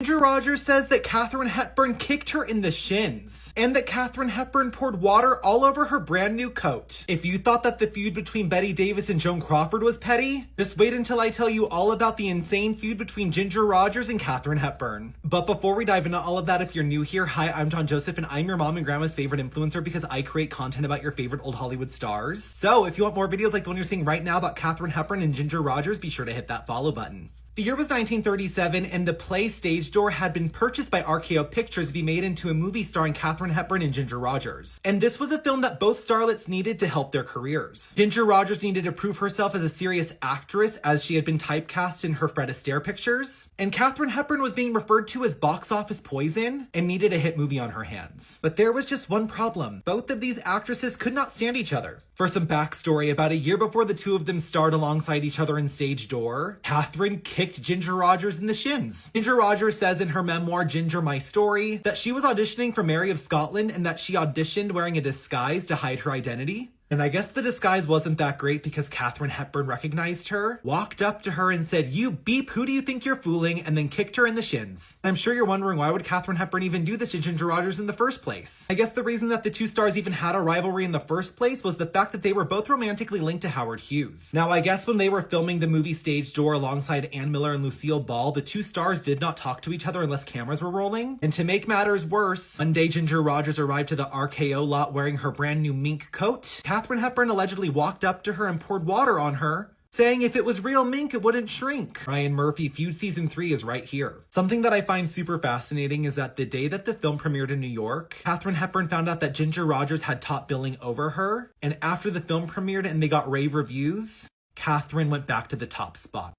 Ginger Rogers says that Katharine Hepburn kicked her in the shins, and that Katharine Hepburn poured water all over her brand new coat. If you thought that the feud between Bette Davis and Joan Crawford was petty, just wait until I tell you all about the insane feud between Ginger Rogers and Katharine Hepburn. But before we dive into all of that, if you're new here, hi, I'm John Joseph, and I'm your mom and grandma's favorite influencer because I create content about your favorite old Hollywood stars. So if you want more videos like the one you're seeing right now about Katharine Hepburn and Ginger Rogers, be sure to hit that follow button. The year was 1937, and the play Stage Door had been purchased by RKO Pictures to be made into a movie starring Katharine Hepburn and Ginger Rogers. And this was a film that both starlets needed to help their careers. Ginger Rogers needed to prove herself as a serious actress, as she had been typecast in her Fred Astaire pictures. And Katharine Hepburn was being referred to as box office poison and needed a hit movie on her hands. But there was just one problem. Both of these actresses could not stand each other. For some backstory, about a year before the two of them starred alongside each other in Stage Door, Katharine kicked Ginger Rogers in the shins. Ginger Rogers says in her memoir, Ginger My Story, that she was auditioning for Mary of Scotland and that she auditioned wearing a disguise to hide her identity. And I guess the disguise wasn't that great because Katharine Hepburn recognized her, walked up to her and said, "You beep, who do you think you're fooling?" and then kicked her in the shins. I'm sure you're wondering, why would Katharine Hepburn even do this to Ginger Rogers in the first place? I guess the reason that the two stars even had a rivalry in the first place was the fact that they were both romantically linked to Howard Hughes. Now, I guess when they were filming the movie Stage Door alongside Ann Miller and Lucille Ball, the two stars did not talk to each other unless cameras were rolling. And to make matters worse, one day Ginger Rogers arrived to the RKO lot wearing her brand new mink coat. Katharine Hepburn allegedly walked up to her and poured water on her, saying if it was real mink, it wouldn't shrink. Ryan Murphy, Feud Season 3 is right here. Something that I find super fascinating is that the day that the film premiered in New York, Katharine Hepburn found out that Ginger Rogers had top billing over her, and after the film premiered and they got rave reviews, Katharine went back to the top spot.